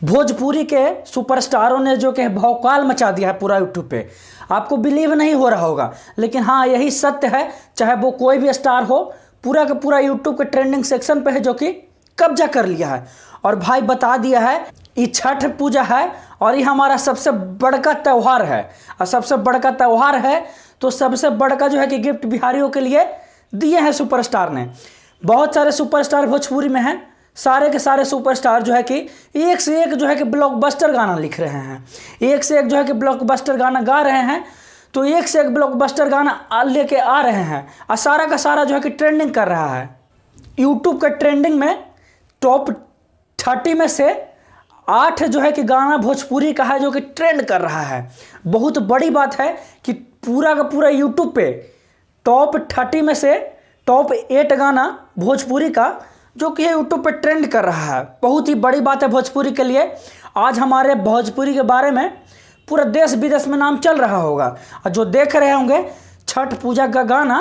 भोजपुरी के सुपरस्टारों ने जो कि भौकाल मचा दिया है पूरा यूट्यूब पे। आपको बिलीव नहीं हो रहा होगा, लेकिन हाँ यही सत्य है। चाहे वो कोई भी स्टार हो, पूरा का पूरा यूट्यूब के ट्रेंडिंग सेक्शन पे है जो कि कब्जा कर लिया है। और भाई बता दिया है ये छठ पूजा है और ये हमारा सबसे बड़का त्यौहार है। और सबसे बड़का त्यौहार है तो सबसे बड़का जो है कि गिफ्ट बिहारियों के लिए दिए हैं सुपरस्टार ने। बहुत सारे सुपरस्टार भोजपुरी में हैं, सारे के सारे सुपरस्टार जो है कि एक से एक जो है कि ब्लॉकबस्टर गाना लिख रहे हैं, एक से एक जो है कि ब्लॉकबस्टर गाना गा रहे हैं। तो एक से एक ब्लॉकबस्टर गाना लेके आ रहे हैं और सारा का सारा जो है कि ट्रेंडिंग कर रहा है। यूट्यूब के ट्रेंडिंग में टॉप 30 में से 8 जो है कि गाना भोजपुरी का है जो कि ट्रेंड कर रहा है। बहुत बड़ी बात है कि पूरा का पूरा यूट्यूब पे टॉप 30 में से टॉप 8 गाना भोजपुरी का जो कि यूट्यूब पे ट्रेंड कर रहा है। बहुत ही बड़ी बात है भोजपुरी के लिए। आज हमारे भोजपुरी के बारे में पूरा देश विदेश में नाम चल रहा होगा। और जो देख रहे होंगे छठ पूजा का गाना,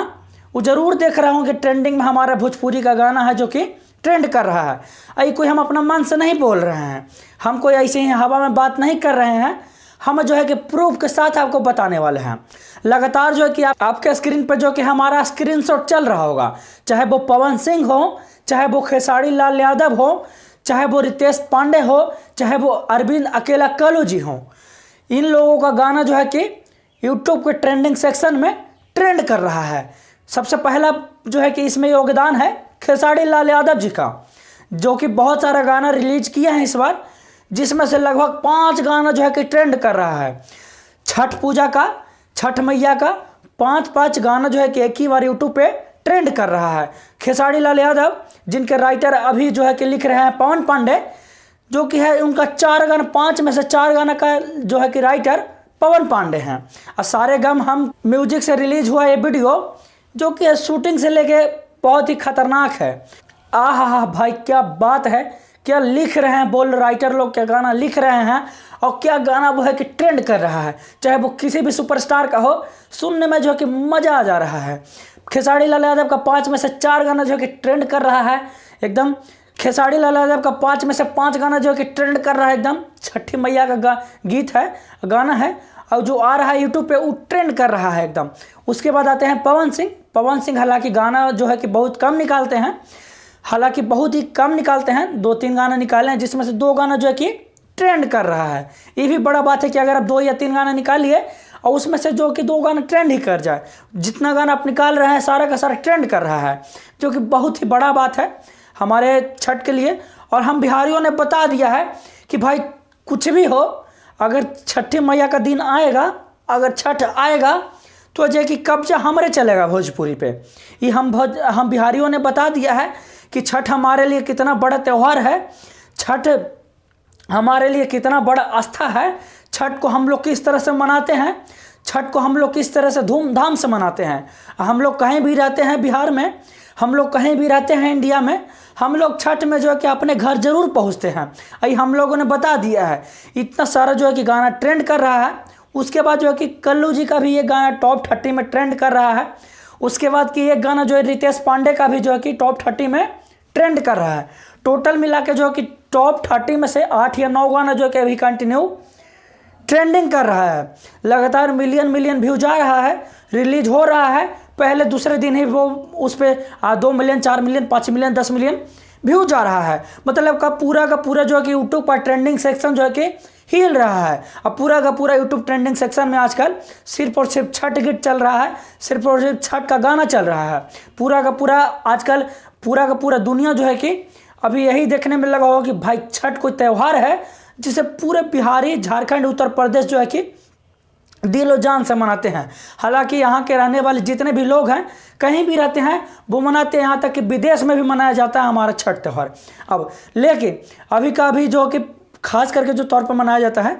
वो ज़रूर देख रहे होंगे ट्रेंडिंग में हमारा भोजपुरी का गाना है जो कि ट्रेंड कर रहा है। अभी कोई हम अपना मन से नहीं बोल रहे हैं, हम कोई ऐसे ही हवा में बात नहीं कर रहे हैं। हम जो है कि प्रूफ के साथ आपको बताने वाले हैं। लगातार जो है कि आपके स्क्रीन पर जो कि हमारा स्क्रीनशॉट चल रहा होगा, चाहे वो पवन सिंह हो, चाहे वो खेसारी लाल यादव हो, चाहे वो रितेश पांडे हो, चाहे वो अरविंद अकेला कल्लू जी हो। इन लोगों का गाना जो है कि यूट्यूब के ट्रेंडिंग सेक्शन में ट्रेंड कर रहा है। सबसे पहला जो है कि इसमें योगदान है खेसारी लाल यादव जी का, जो कि बहुत सारा गाना रिलीज किया है इस बार, जिसमें से लगभग 5 गाना जो है कि ट्रेंड कर रहा है। छठ पूजा का, छठ मैया का 5 गाना जो है कि एक ही बार यूट्यूब पे ट्रेंड कर रहा है। खेसारी लाल यादव जिनके राइटर अभी जो है कि लिख रहे हैं पवन पांडे, जो कि है उनका 4 गाना, 5 में से 4 गाना का जो है कि राइटर पवन पांडे हैं। और सारे गम हम म्यूजिक से रिलीज हुआ ये वीडियो जो कि शूटिंग से लेके बहुत ही खतरनाक है। आहा भाई क्या बात है, क्या लिख रहे हैं बोल राइटर लोग, क्या गाना लिख रहे हैं और क्या गाना वो है कि ट्रेंड कर रहा है। चाहे वो किसी भी सुपरस्टार का हो, सुनने में जो है कि मज़ा आ जा रहा है। खेसारी लाल यादव का 5 में से 4 गाना जो है कि ट्रेंड कर रहा है एकदम। खेसारी लाल यादव का 5 में से 5 गाना जो है कि ट्रेंड कर रहा है एकदम। छठी मैया का गीत है, गाना है, और जो आ रहा है यूट्यूब पे वो ट्रेंड कर रहा है एकदम। उसके बाद आते हैं पवन सिंह। पवन सिंह हालांकि गाना जो है कि बहुत कम निकालते हैं, हालांकि बहुत ही कम निकालते हैं, 2-3 गाना निकाले हैं, जिसमें से 2 गाना जो है कि ट्रेंड कर रहा है। ये भी बड़ा बात है कि अगर आप 2 या 3 गाना निकालिए और उसमें से जो कि 2 गाना ट्रेंड ही कर जाए, जितना गाना आप निकाल रहे हैं सारा का सारा ट्रेंड कर रहा है, जो कि बहुत ही बड़ा बात है हमारे छठ के लिए। और हम बिहारियों ने बता दिया है कि भाई कुछ भी हो, अगर छठी मैया का दिन आएगा, अगर छठ आएगा तो जो कि कब्जा हमारे चलेगा भोजपुरी पे। ये हम बिहारियों ने बता दिया है कि छठ हमारे लिए कितना बड़ा त्यौहार है, छठ हमारे लिए कितना बड़ा आस्था है। छठ को हम लोग किस तरह से मनाते हैं, छठ को हम लोग किस तरह से धूमधाम से मनाते हैं। हम लोग कहीं भी रहते हैं बिहार में, हम लोग कहीं भी रहते हैं इंडिया में, हम लोग छठ में जो है कि अपने घर ज़रूर पहुंचते हैं। अभी हम लोगों ने बता दिया है, इतना सारा जो है कि गाना ट्रेंड कर रहा है। उसके बाद जो है कि कल्लू जी का भी ये गाना टॉप 30 में ट्रेंड कर रहा है। उसके बाद कि एक गाना जो है रितेश पांडे का भी जो है कि टॉप 30 में ट्रेंड कर रहा है। टोटल मिला के जो है कि टॉप 30 में से 8 या 9 गाना जो है कि अभी कंटिन्यू ट्रेंडिंग कर रहा है। लगातार मिलियन व्यू जा रहा है, रिलीज हो रहा है, पहले दूसरे दिन ही वो उस पर 2 million, 4 million, 5 million, 10 million view जा रहा है। मतलब का पूरा जो है कि यूट्यूब पर ट्रेंडिंग सेक्शन जो है कि हिल रहा है। अब पूरा का पूरा यूट्यूब ट्रेंडिंग सेक्शन में आजकल सिर्फ और सिर्फ छठ गीत चल रहा है, सिर्फ और सिर्फ छठ का गाना चल रहा है। पूरा का पूरा आजकल पूरा का पूरा दुनिया जो है कि अभी यही देखने में लगा होगा कि भाई छठ कोई त्यौहार है जिसे पूरे बिहारी, झारखंड, उत्तर प्रदेश जो है कि दिल और जान से मनाते हैं। हालांकि यहाँ के रहने वाले जितने भी लोग हैं, कहीं भी रहते हैं, वो मनाते हैं। यहाँ तक कि विदेश में भी मनाया जाता है हमारा छठ त्यौहार। अब लेकिन अभी का भी जो कि खास करके जो तौर पर मनाया जाता है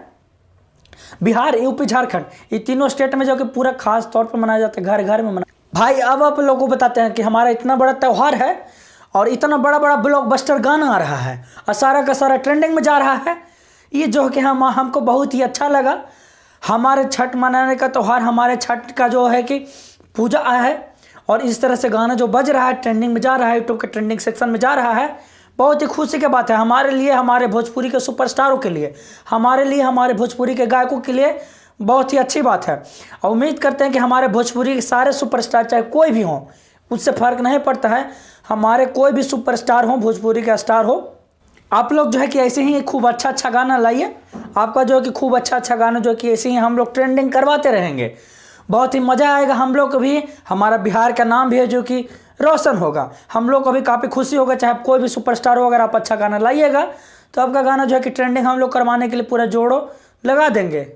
बिहार, यूपी, झारखंड, ये तीनों स्टेट में जो कि पूरा खास तौर पर मनाया जाता है, घर घर में मना। भाई अब आप लोगों को बताते हैं कि हमारा इतना बड़ा त्यौहार है और इतना बड़ा बड़ा ब्लॉकबस्टर गाना आ रहा है और सारा का सारा ट्रेंडिंग में जा रहा है। ये जो कि हमको बहुत ही अच्छा लगा। हमारे छठ मनाने का त्यौहार, हमारे छठ का जो है कि पूजा है, और इस तरह से गाना जो बज रहा है, ट्रेंडिंग में जा रहा है, यूट्यूब के ट्रेंडिंग सेक्शन में जा रहा है, बहुत ही खुशी की बात है हमारे लिए, हमारे भोजपुरी के सुपरस्टारों के लिए, हमारे लिए, हमारे भोजपुरी के गायकों के लिए बहुत ही अच्छी बात है। और उम्मीद करते हैं कि हमारे भोजपुरी के सारे सुपरस्टार, चाहे कोई भी हो, उससे फ़र्क नहीं पड़ता है, हमारे कोई भी सुपरस्टार हो, भोजपुरी का स्टार हो, आप लोग जो है कि ऐसे ही खूब अच्छा अच्छा गाना लाइए। आपका जो है कि खूब अच्छा अच्छा गाना जो है कि ऐसे ही हम लोग ट्रेंडिंग करवाते रहेंगे। बहुत ही मज़ा आएगा हम लोग को भी, हमारा बिहार का नाम भी है जो कि रोशन होगा। हम लोग को भी काफ़ी खुशी होगा, चाहे आप कोई भी सुपरस्टार हो, अगर आप अच्छा गाना लाइएगा तो आपका गाना जो है कि ट्रेंडिंग हम लोग करवाने के लिए पूरा जोड़ो लगा देंगे।